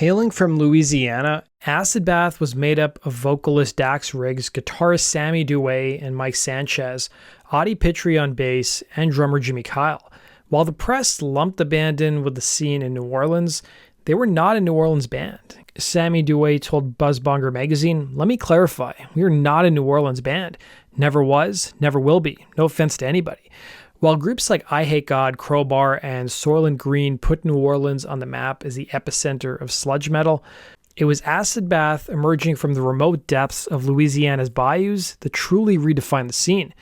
Hailing from Louisiana, Acid Bath was made up of vocalist Dax Riggs, guitarist Sammy Duet and Mike Sanchez, Audie Pitre on bass, and drummer Jimmy Kyle. While the press lumped the band in with the scene in New Orleans, they were not a New Orleans band. Sammy Duet told Buzzbonger magazine, "Let me clarify, we are not a New Orleans band. Never was, never will be. No offense to anybody." While groups like I Hate God, Crowbar, and Soylent Green put New Orleans on the map as the epicenter of sludge metal, it was Acid Bath emerging from the remote depths of Louisiana's bayous that truly redefined the scene.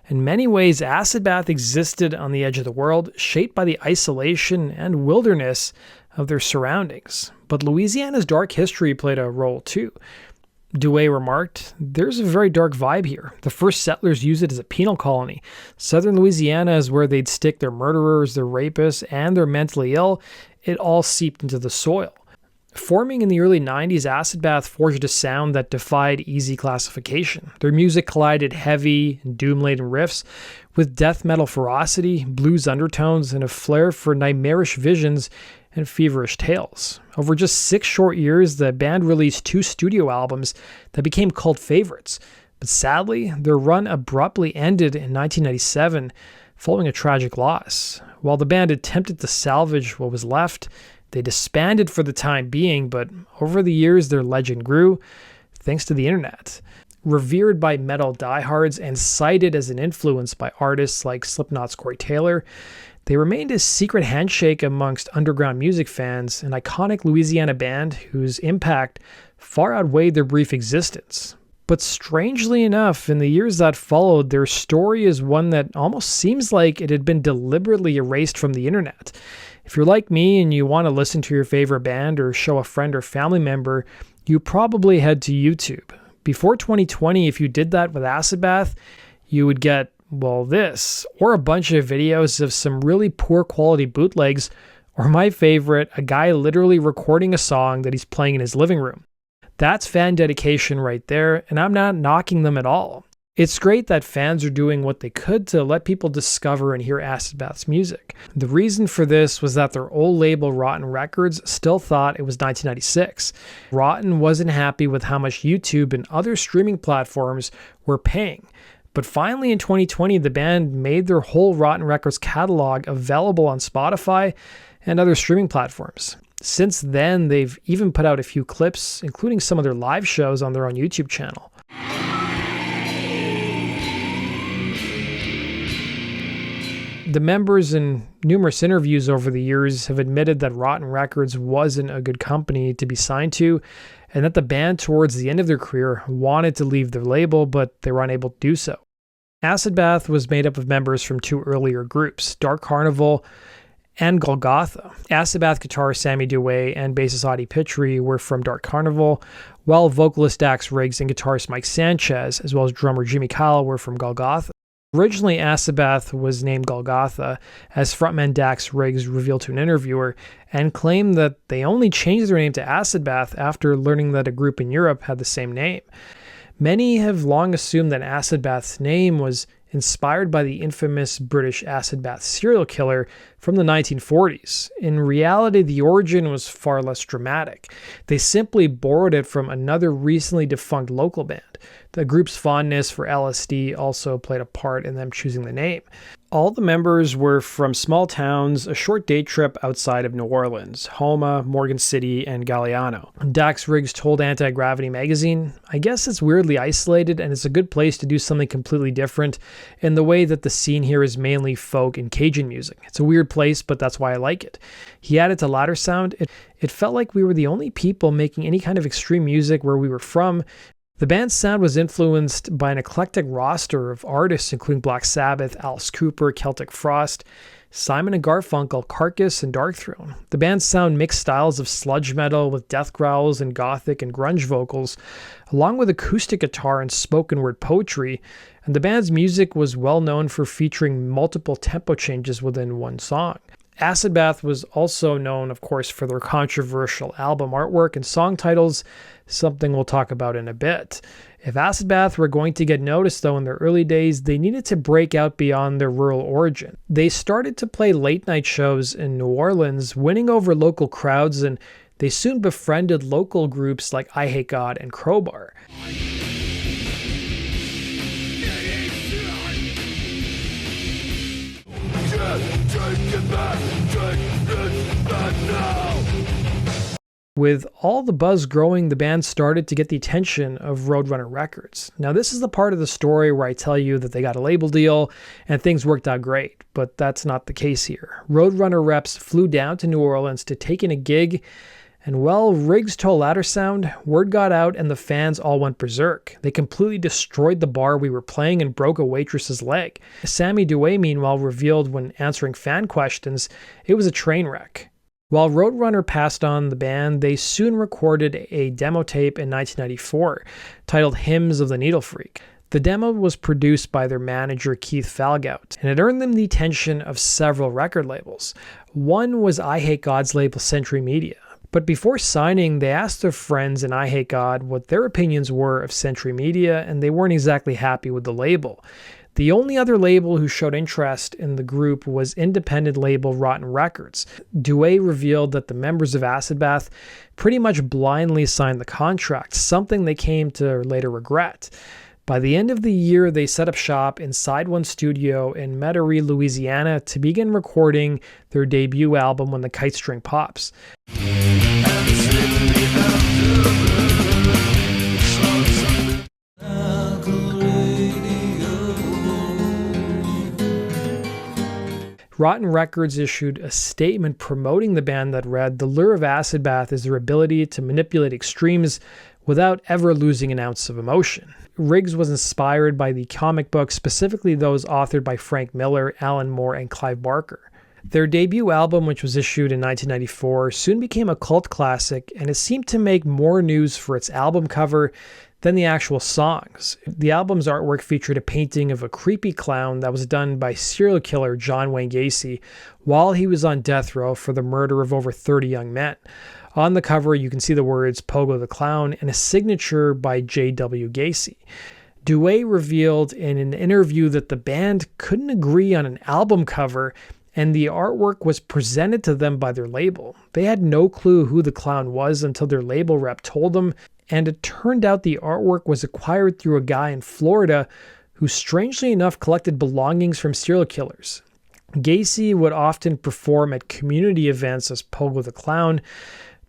In many ways, Acid Bath existed on the edge of the world, shaped by the isolation and wilderness of their surroundings. But Louisiana's dark history played a role too. Duet remarked, "There's a very dark vibe here. The first settlers used it as a penal colony. Southern Louisiana is where they'd stick their murderers, their rapists, and their mentally ill. It all seeped into the soil." Forming in the early 90s, Acid Bath forged a sound that defied easy classification. Their music collided heavy, doom-laden riffs with death metal ferocity, blues undertones, and a flair for nightmarish visions and feverish tales. Over just 6 short years, the band released 2 studio albums that became cult favorites. But sadly, their run abruptly ended in 1997 following a tragic loss. While the band attempted to salvage what was left, they disbanded for the time being, but over the years their legend grew thanks to the internet. Revered by metal diehards and cited as an influence by artists like Slipknot's Corey Taylor, they remained a secret handshake amongst underground music fans, an iconic Louisiana band whose impact far outweighed their brief existence. But strangely enough, in the years that followed, their story is one that almost seems like it had been deliberately erased from the internet. If you're like me and you want to listen to your favorite band or show a friend or family member, you probably head to YouTube. Before 2020, if you did that with Acid Bath, you would get, well, this, or a bunch of videos of some really poor quality bootlegs, or my favorite, a guy literally recording a song that he's playing in his living room. That's fan dedication right there, and I'm not knocking them at all. It's great that fans are doing what they could to let people discover and hear Acid Bath's music. The reason for this was that their old label, Roadrunner Records, still thought it was 1996. Rotten wasn't happy with how much YouTube and other streaming platforms were paying. But finally in 2020, the band made their whole Roadrunner Records catalog available on Spotify and other streaming platforms. Since then, they've even put out a few clips, including some of their live shows on their own YouTube channel. The members in numerous interviews over the years have admitted that Roadrunner Records wasn't a good company to be signed to, and that the band towards the end of their career wanted to leave their label, but they were unable to do so. Acid Bath was made up of members from 2 earlier groups, Dark Carnival and Golgotha. Acid Bath guitarist Sammy Duet and bassist Audie Pitre were from Dark Carnival, while vocalist Dax Riggs and guitarist Mike Sanchez, as well as drummer Jimmy Kyle, were from Golgotha. Originally, Acid Bath was named Golgotha, as frontman Dax Riggs revealed to an interviewer, and claimed that they only changed their name to Acid Bath after learning that a group in Europe had the same name. Many have long assumed that Acid Bath's name was inspired by the infamous British acid bath serial killer from the 1940s. In reality, the origin was far less dramatic. They simply borrowed it from another recently defunct local band. The group's fondness for LSD also played a part in them choosing the name. All the members were from small towns, a short day trip outside of New Orleans, Houma, Morgan City, and Galliano. Dax Riggs told Anti-Gravity magazine, "I guess it's weirdly isolated and it's a good place to do something completely different in the way that the scene here is mainly folk and Cajun music. It's a weird place, but that's why I like it." He added to louder sound, it felt like we were the only people making any kind of extreme music where we were from. The band's sound was influenced by an eclectic roster of artists including Black Sabbath, Alice Cooper, Celtic Frost, Simon and Garfunkel, Carcass, and Darkthrone. The band's sound mixed styles of sludge metal with death growls and gothic and grunge vocals, along with acoustic guitar and spoken word poetry, and the band's music was well known for featuring multiple tempo changes within one song. Acid Bath was also known, of course, for their controversial album artwork and song titles, something we'll talk about in a bit. If Acid Bath were going to get noticed, though, in their early days, they needed to break out beyond their rural origin. They started to play late-night shows in New Orleans, winning over local crowds, and They soon befriended local groups like I Hate God and Crowbar. With all the buzz growing, the band started to get the attention of Roadrunner Records. Now, this is the part of the story where I tell you that they got a label deal and things worked out great, but that's not the case here. Roadrunner reps flew down to New Orleans to take in a gig, and well, Riggs told Ladder Sound, word got out and the fans all went berserk. They completely destroyed the bar we were playing and broke a waitress's leg. Sammy Duet, meanwhile, revealed when answering fan questions, it was a train wreck. While Roadrunner passed on the band, they soon recorded a demo tape in 1994 titled Hymns of the Needle Freak. The demo was produced by their manager Keith Falgout, and it earned them the attention of several record labels. One was I Hate God's label Century Media. But before signing, they asked their friends in I Hate God what their opinions were of Century Media, and they weren't exactly happy with the label. The only other label who showed interest in the group was independent label Rotten Records. Duet revealed that the members of Acid Bath pretty much blindly signed the contract, something they came to later regret. By the end of the year, they set up shop in Side One Studio in Metairie, Louisiana to begin recording their debut album When the Kite String Pops. Rotten Records issued a statement promoting the band that read, "The lure of Acid Bath is their ability to manipulate extremes without ever losing an ounce of emotion." Riggs was inspired by the comic books, specifically those authored by Frank Miller, Alan Moore, and Clive Barker. Their debut album, which was issued in 1994, soon became a cult classic, and it seemed to make more news for its album cover than the actual songs. The album's artwork featured a painting of a creepy clown that was done by serial killer John Wayne Gacy while he was on death row for the murder of over 30 young men. On the cover, you can see the words Pogo the Clown and a signature by J.W. Gacy. Duet revealed in an interview that the band couldn't agree on an album cover, and the artwork was presented to them by their label. They had no clue who the clown was until their label rep told them, and it turned out the artwork was acquired through a guy in Florida who strangely enough collected belongings from serial killers. Gacy would often perform at community events as Pogo the Clown,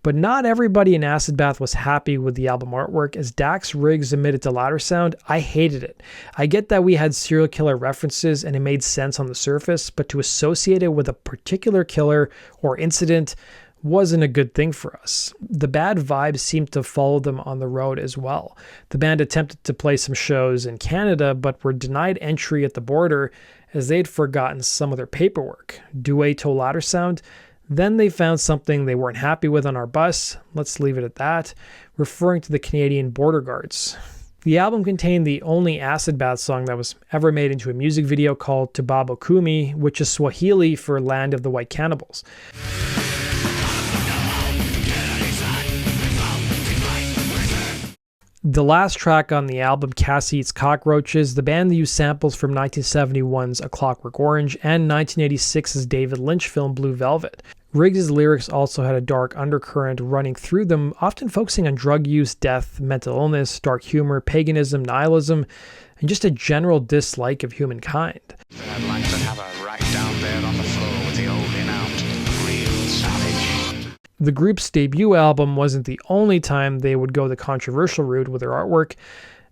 but not everybody in Acid Bath was happy with the album artwork. As Dax Riggs admitted to Louder Sound, "I hated it. I get that we had serial killer references and it made sense on the surface, but to associate it with a particular killer or incident wasn't a good thing for us." The bad vibes seemed to follow them on the road as well. The band attempted to play some shows in Canada, but were denied entry at the border as they'd forgotten some of their paperwork. Duet told Louder Sound, "Then they found something they weren't happy with on our bus. Let's leave it at that," referring to the Canadian border guards. The album contained the only Acid Bath song that was ever made into a music video called Tubabo Kumi, which is Swahili for Land of the White Cannibals. The last track on the album, Cassie Eats Cockroaches, the band used samples from 1971's A Clockwork Orange and 1986's David Lynch film Blue Velvet. Riggs' lyrics also had a dark undercurrent running through them, often focusing on drug use, death, mental illness, dark humor, paganism, nihilism, and just a general dislike of humankind. I'd like to have a right down there on the floor with the old in-out, real savage. The group's debut album wasn't the only time they would go the controversial route with their artwork,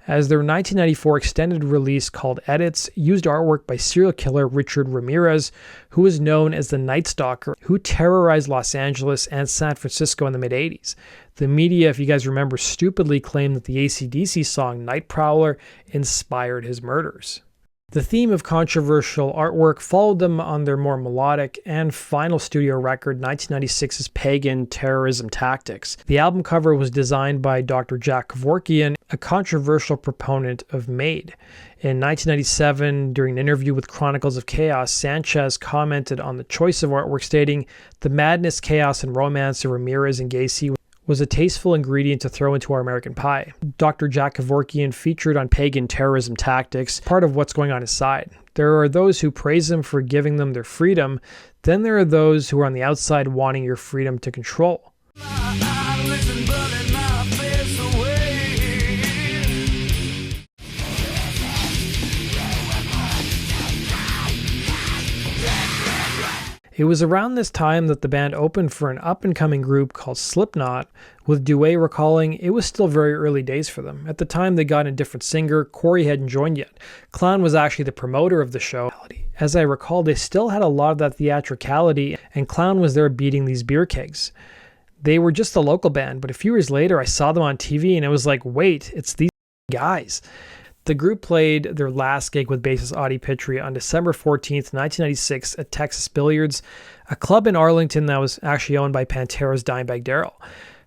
as their 1994 extended release called Edits used artwork by serial killer Richard Ramirez, who was known as the Night Stalker, who terrorized Los Angeles and San Francisco in the mid-80s. The media, if you guys remember, stupidly claimed that the AC/DC song Night Prowler inspired his murders. The theme of controversial artwork followed them on their more melodic and final studio record, 1996's Pagan, Terrorism Tactics. The album cover was designed by Dr. Jack Kevorkian, a controversial proponent of MAID. In 1997, during an interview with Chronicles of Chaos, Sanchez commented on the choice of artwork, stating, "The madness, chaos, and romance of Ramirez and Gacy was a tasteful ingredient to throw into our American pie." Dr. Jack Kevorkian featured on Pagan Terrorism Tactics, part of what's going on inside. There are those who praise him for giving them their freedom, then there are those who are on the outside wanting your freedom to control. It was around this time that the band opened for an up-and-coming group called Slipknot, with Duet recalling it was still very early days for them. At the time, they got a different singer. Corey hadn't joined yet. Clown was actually the promoter of the show. As I recall, they still had a lot of that theatricality, and Clown was there beating these beer kegs. They were just a local band, but a few years later, I saw them on TV, and it was like, wait, it's these guys. The group played their last gig with bassist Audie Pitre on December 14th, 1996 at Texas Billiards, a club in Arlington that was actually owned by Pantera's Dimebag Darrell.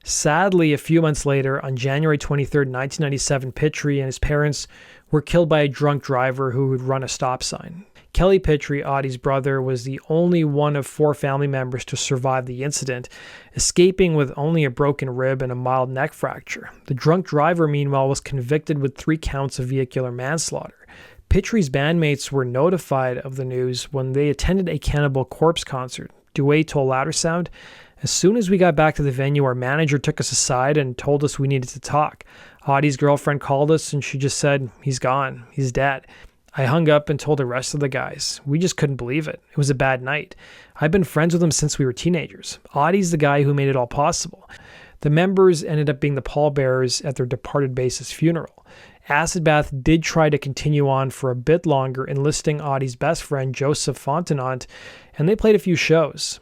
Sadly, a few months later, on January 23rd, 1997, Pitre and his parents were killed by a drunk driver who had run a stop sign. Kelly Pitre, Audie's brother, was the only one of 4 family members to survive the incident, escaping with only a broken rib and a mild neck fracture. The drunk driver, meanwhile, was convicted with 3 counts of vehicular manslaughter. Pitre's bandmates were notified of the news when they attended a Cannibal Corpse concert. Duet told Louder Sound, "As soon as we got back to the venue, our manager took us aside and told us we needed to talk. Audie's girlfriend called us and she just said, 'He's gone. He's dead.' I hung up and told the rest of the guys. We just couldn't believe it. It was a bad night. I've been friends with him since we were teenagers. Audie's the guy who made it all possible." The members ended up being the pallbearers at their departed bassist's funeral. Acid Bath did try to continue on for a bit longer, enlisting Audie's best friend Joseph Fontenot, and they played a few shows.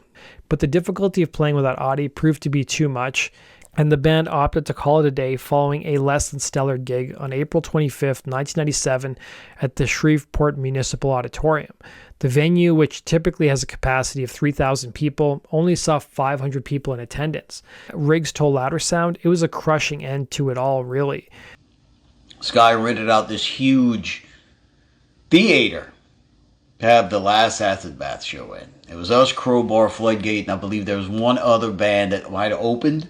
But the difficulty of playing without Audie proved to be too much, and the band opted to call it a day following a less than stellar gig on April 25th, 1997 at the Shreveport Municipal Auditorium. The venue, which typically has a capacity of 3,000 people, only saw 500 people in attendance. Riggs told Louder Sound it was a crushing end to it all, really. This guy rented out this huge theater to have the last Acid Bath show in. It was us, Crowbar, Floodgate, and I believe there was one other band that might have opened.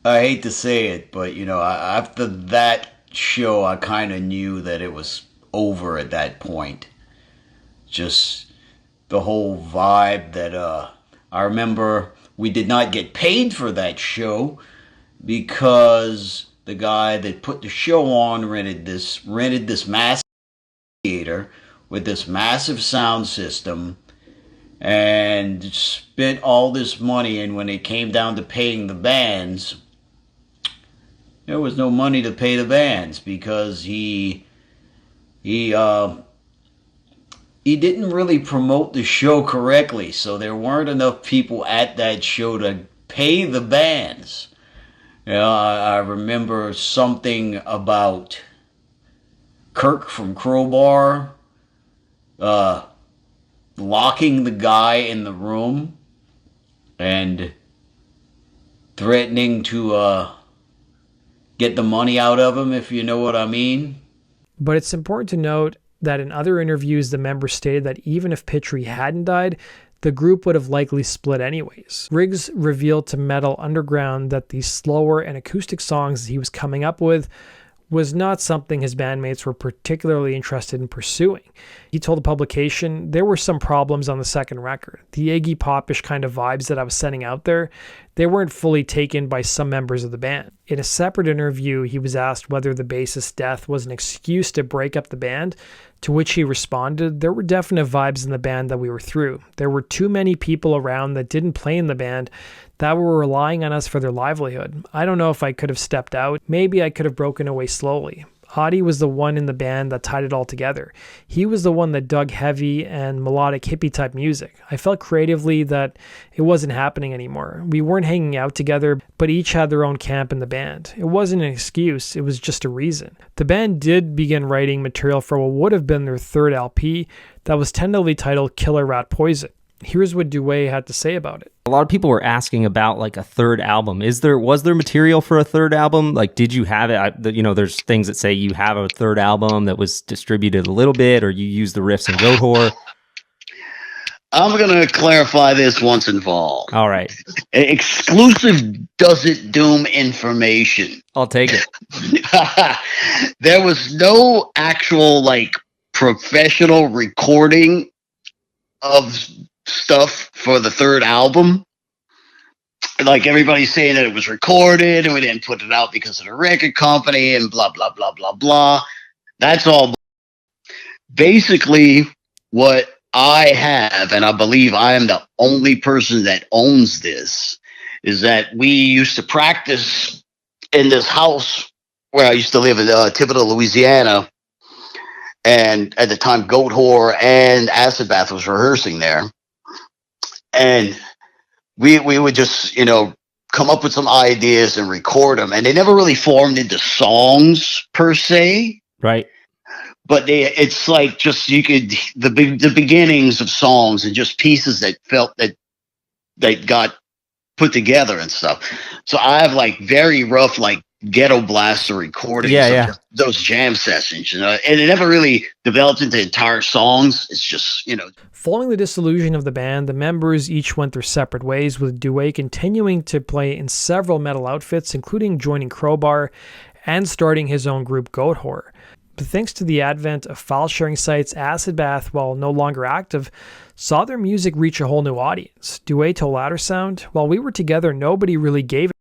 I hate to say it, but, after that show, I kind of knew that it was over at that point. Just the whole vibe that, I remember we did not get paid for that show because the guy that put the show on rented this massive theater with this massive sound system and spent all this money, and when it came down to paying the bands, there was no money to pay the bands because he didn't really promote the show correctly, so there weren't enough people at that show to pay the bands. I remember something about Kirk from Crowbar locking the guy in the room and threatening to get the money out of him, if you know what I mean. But it's important to note that in other interviews, the members stated that even if Pitre hadn't died, the group would have likely split anyways. Riggs revealed to Metal Underground that the slower and acoustic songs he was coming up with was not something his bandmates were particularly interested in pursuing. He told the publication, "There were some problems on the second record. The Iggy Pop-ish kind of vibes that I was sending out there, they weren't fully taken by some members of the band." In a separate interview, he was asked whether the bassist's death was an excuse to break up the band, to which he responded, "There were definite vibes in the band that we were through. There were too many people around that didn't play in the band that were relying on us for their livelihood. I don't know if I could have stepped out. Maybe I could have broken away slowly." Audie was the one in the band that tied it all together. He was the one that dug heavy and melodic hippie type music. I felt creatively that it wasn't happening anymore. We weren't hanging out together, but each had their own camp in the band. It wasn't an excuse, it was just a reason. The band did begin writing material for what would have been their third LP that was tentatively titled Killer Rat Poison. Here's what Duet had to say about it. A lot of people were asking about like a third album. Was there material for a third album? Like, did you have it? There's things that say you have a third album that was distributed a little bit, or you use the riffs in Goatwhore. I'm going to clarify this once and for all. All right. Exclusive Does It Doom information. I'll take it. There was no actual professional recording of stuff for the third album. like everybody's saying that it was recorded and we didn't put it out because of the record company and blah, blah, blah, blah, blah. That's all. Basically, what I have, and I believe I am the only person that owns this, is that we used to practice in this house where I used to live in Thibodaux, Louisiana. And at the time, Goat Whore and Acid Bath was rehearsing there. And we would just, come up with some ideas and record them. And they never really formed into songs per se. Right. But it's like just the beginnings of songs and just pieces that felt that they got put together and stuff. So I have like very rough, like ghetto blaster recordings of those jam sessions, and it never really developed into entire songs. It's just, Following the dissolution of the band, the members each went their separate ways, with Duet continuing to play in several metal outfits, including joining Crowbar and starting his own group Goat Whore. But thanks to the advent of file-sharing sites, Acid Bath, while no longer active, saw their music reach a whole new audience. Duet told Loudersound, "While we were together, nobody really gave it.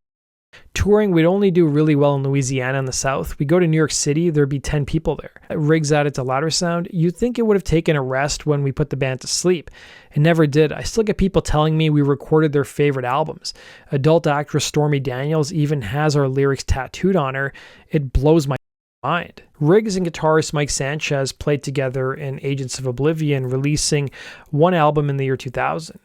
Touring, we'd only do really well in Louisiana and the South. We go to New York City, there'd be 10 people there." Riggs added to Loudersound, "You'd think it would have taken a rest when we put the band to sleep. It never did. I still get people telling me we recorded their favorite albums. Adult actress Stormy Daniels even has our lyrics tattooed on her. It blows my mind." Riggs and guitarist Mike Sanchez played together in Agents of Oblivion, releasing one album in the year 2000.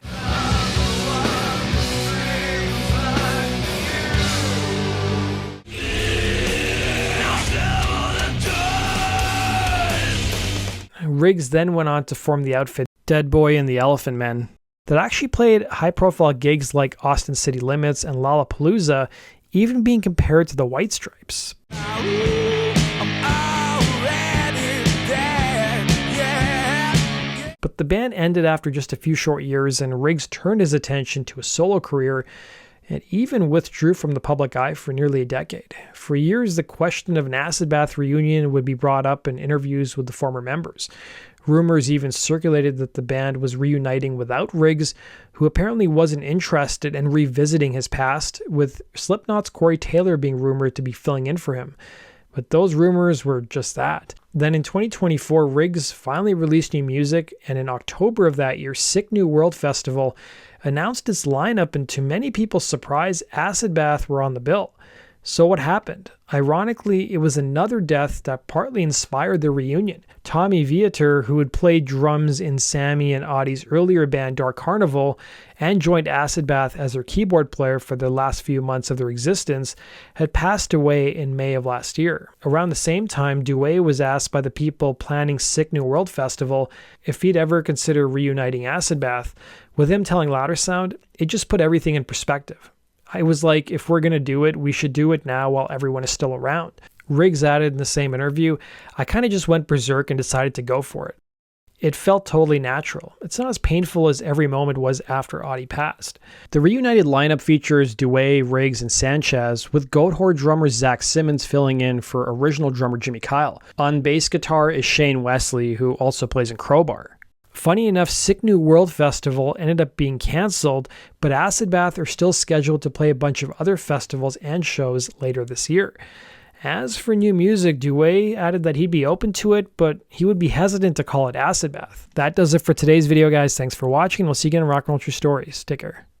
Riggs then went on to form the outfit Dead Boy and the Elephant Men, that actually played high-profile gigs like Austin City Limits and Lollapalooza, even being compared to the White Stripes. But the band ended after just a few short years, and Riggs turned his attention to a solo career and even withdrew from the public eye for nearly a decade. For years, the question of an Acid Bath reunion would be brought up in interviews with the former members. Rumors even circulated that the band was reuniting without Riggs, who apparently wasn't interested in revisiting his past, with Slipknot's Corey Taylor being rumored to be filling in for him. But those rumors were just that. Then in 2024, Riggs finally released new music, and in October of that year, Sick New World Festival announced its lineup, and to many people's surprise, Acid Bath were on the bill. So what happened? Ironically, it was another death that partly inspired the reunion. Tommy Viator, who had played drums in Sammy and Audie's earlier band Dark Carnival and joined Acid Bath as their keyboard player for the last few months of their existence, had passed away in May of last year. Around the same time, Duet was asked by the people planning Sick New World Festival if he'd ever consider reuniting Acid Bath. With him telling Loudersound, it just put everything in perspective. I was like, if we're going to do it, we should do it now while everyone is still around. Riggs added in the same interview, "I kind of just went berserk and decided to go for it. It felt totally natural. It's not as painful as every moment was after Audie passed." The reunited lineup features Duet, Riggs, and Sanchez, with Goat Whore drummer Zach Simmons filling in for original drummer Jimmy Kyle. On bass guitar is Shane Wesley, who also plays in Crowbar. Funny enough, Sick New World Festival ended up being cancelled, but Acid Bath are still scheduled to play a bunch of other festivals and shows later this year. As for new music, Duet added that he'd be open to it, but he would be hesitant to call it Acid Bath. That does it for today's video, guys. Thanks for watching. We'll see you again in Rock and Roll True Stories. Take care.